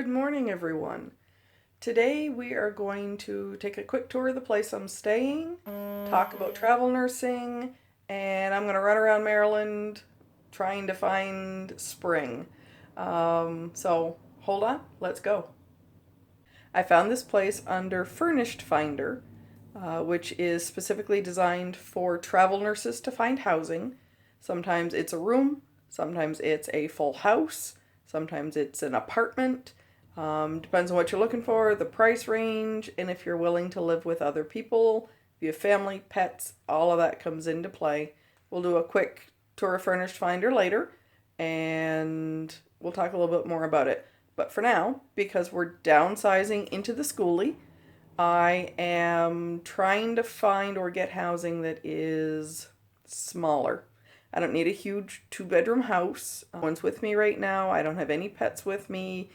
Good morning, everyone. Today we are going to take a quick tour of the place I'm staying, talk about travel nursing, and I'm going to run around Maryland trying to find spring. So hold on, let's go. I found this place under Furnished Finder, which is specifically designed for travel nurses to find housing. Sometimes it's a room, sometimes it's a full house, sometimes it's an apartment. Depends on what you're looking for, the price range, and if you're willing to live with other people, if you have family, pets, all of that comes into play. We'll do a quick tour of Furnished Finder later, and we'll talk a little bit more about it. But for now, because we're downsizing into the schoolie, I am trying to find or get housing that is smaller. I don't need a huge 2-bedroom house. One's with me right now. I don't have any pets with me.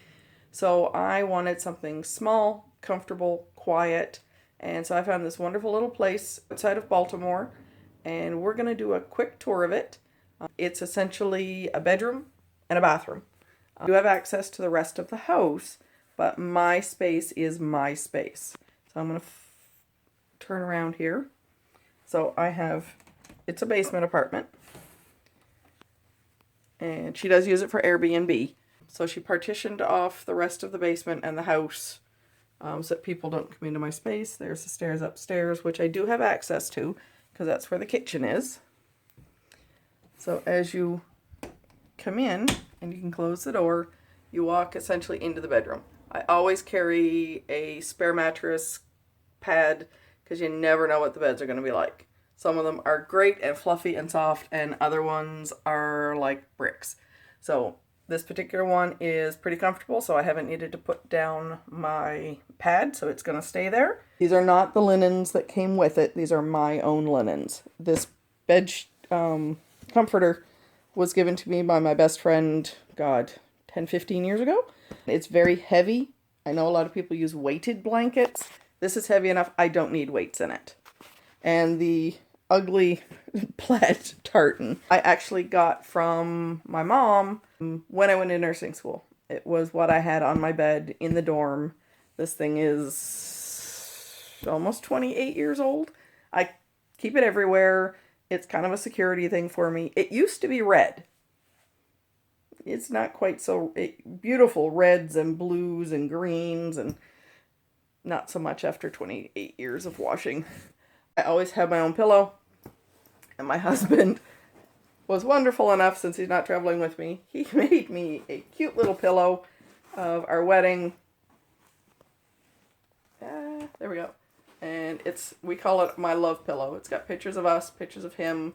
So I wanted something small, comfortable, quiet. And so I found this wonderful little place outside of Baltimore. And we're going to do a quick tour of it. It's essentially a bedroom and a bathroom. I do have access to the rest of the house, but my space is my space. So I'm going to turn around here. So it's a basement apartment. And she does use it for Airbnb. So she partitioned off the rest of the basement and the house so that people don't come into my space. There's the stairs upstairs, which I do have access to because that's where the kitchen is. So as you come in and you can close the door, you walk essentially into the bedroom. I always carry a spare mattress pad because you never know what the beds are going to be like. Some of them are great and fluffy and soft, and other ones are like bricks. So this particular one is pretty comfortable, so I haven't needed to put down my pad, so it's going to stay there. These are not the linens that came with it. These are my own linens. This bed comforter was given to me by my best friend, 10-15 years ago. It's very heavy. I know a lot of people use weighted blankets. This is heavy enough. I don't need weights in it. And the ugly plaid tartan I actually got from my mom when I went to nursing school. It was what I had on my bed in the dorm. This thing is almost 28 years old. I keep it everywhere. It's kind of a security thing for me. It used to be red. It's not quite so beautiful reds and blues and greens, and not so much after 28 years of washing. I always have my own pillow. And my husband was wonderful enough, since he's not traveling with me, he made me a cute little pillow of our wedding. There we go. And we call it my love pillow. It's got pictures of us, pictures of him.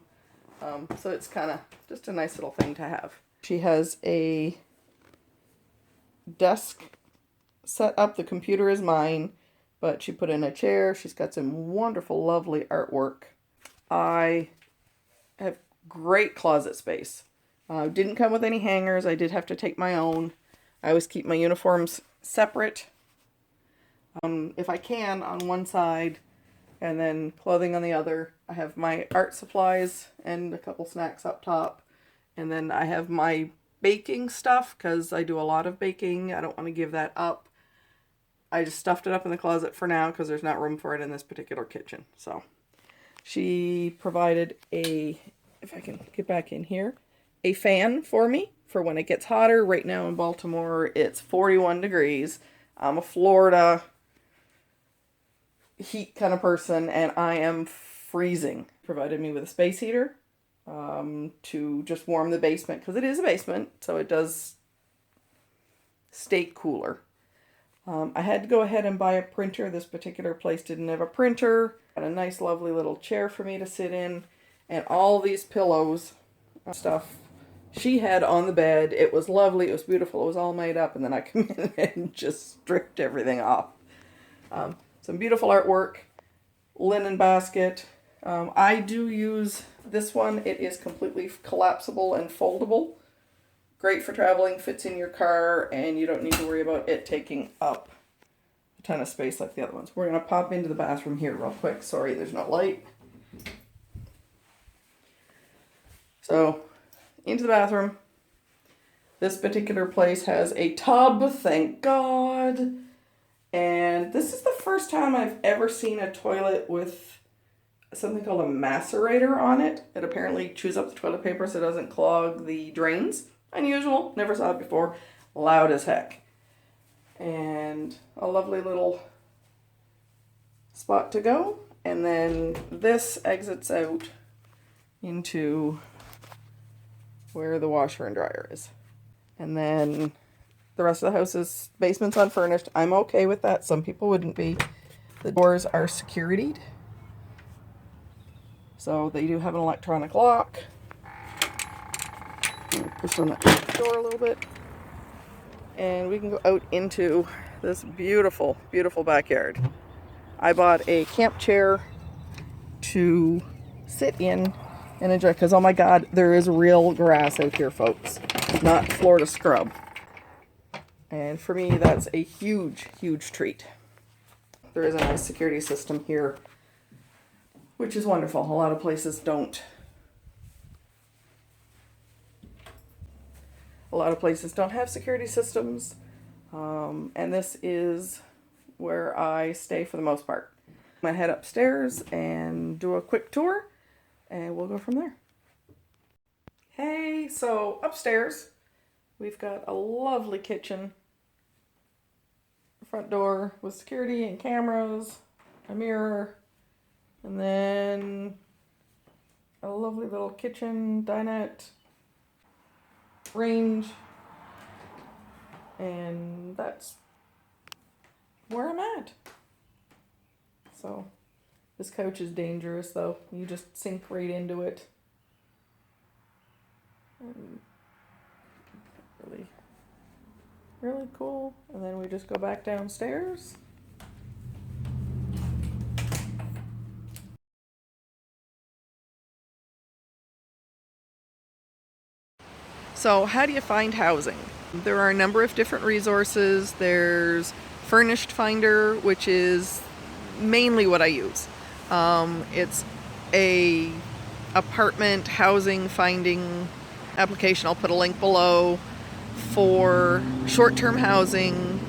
So it's kind of just a nice little thing to have. She has a desk set up. The computer is mine, but she put in a chair. She's got some wonderful, lovely artwork. I have great closet space. Didn't come with any hangers. I did have to take my own. I always keep my uniforms separate. If I can, on one side, and then clothing on the other. I have my art supplies and a couple snacks up top. And then I have my baking stuff, because I do a lot of baking. I don't want to give that up. I just stuffed it up in the closet for now because there's not room for it in this particular kitchen. So she provided if I can get back in here, a fan for me for when it gets hotter. Right now in Baltimore, it's 41 degrees. I'm a Florida heat kind of person, and I am freezing. Provided me with a space heater to just warm the basement, because it is a basement, so it does stay cooler. I had to go ahead and buy a printer. This particular place didn't have a printer. Got a nice, lovely little chair for me to sit in. And all these pillows stuff she had on the bed. It was lovely. It was beautiful. It was all made up. And then I come in and just stripped everything off. Some beautiful artwork. Linen basket. I do use this one. It is completely collapsible and foldable. Great for traveling, fits in your car, and you don't need to worry about it taking up a ton of space like the other ones. We're going to pop into the bathroom here real quick. Sorry, there's no light. So, into the bathroom. This particular place has a tub, thank God. And this is the first time I've ever seen a toilet with something called a macerator on it. It apparently chews up the toilet paper so it doesn't clog the drains. Unusual, never saw it before. Loud as heck. And a lovely little spot to go. And then this exits out into where the washer and dryer is. And then the rest of the house is basement's unfurnished. I'm okay with that. Some people wouldn't be. The doors are securityed. So they do have an electronic lock. Push on that door a little bit. And we can go out into this beautiful, beautiful backyard. I bought a camp chair to sit in and enjoy, because oh my God, there is real grass out here, folks. Not Florida scrub. And for me, that's a huge, huge treat. There is a nice security system here, which is wonderful. A lot of places don't. A lot of places don't have security systems. And this is where I stay for the most part. I'm going to head upstairs and do a quick tour, and we'll go from there. Hey, so upstairs, we've got a lovely kitchen. Front door with security and cameras, a mirror, and then a lovely little kitchen, dinette, range, and that's where I'm at. So this couch is dangerous though. You just sink right into it. And really cool. And then we just go back downstairs. So how do you find housing? There are a number of different resources. There's Furnished Finder, which is mainly what I use. It's a apartment housing finding application. I'll put a link below for short-term housing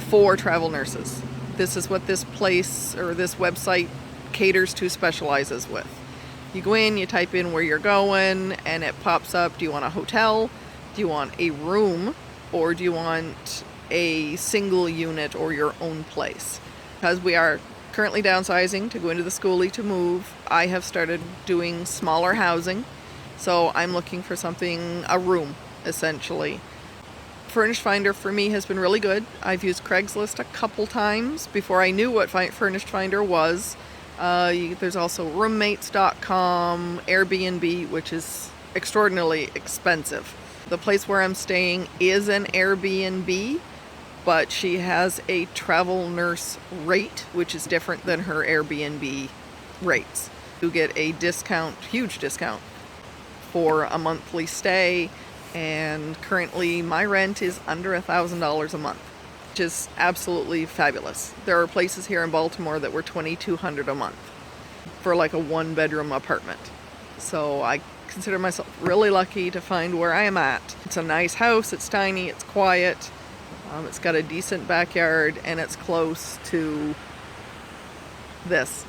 for travel nurses. This is what this place or this website caters to, specializes with. You go in, you type in where you're going, and it pops up. Do you want a hotel? Do you want a room? Or do you want a single unit or your own place? Because we are currently downsizing to go into the schoolie to move, I have started doing smaller housing. So I'm looking for something, a room, essentially. Furnished Finder for me has been really good. I've used Craigslist a couple times before I knew what Furnished Finder was. There's also roommates.com, Airbnb, which is extraordinarily expensive. The place where I'm staying is an Airbnb, but she has a travel nurse rate, which is different than her Airbnb rates. You get a discount, huge discount, for a monthly stay, and currently my rent is under $1,000 a month, which is absolutely fabulous. There are places here in Baltimore that were $2,200 a month for like a one-bedroom apartment. So I consider myself really lucky to find where I am at. It's a nice house, it's tiny, it's quiet, it's got a decent backyard, and it's close to this.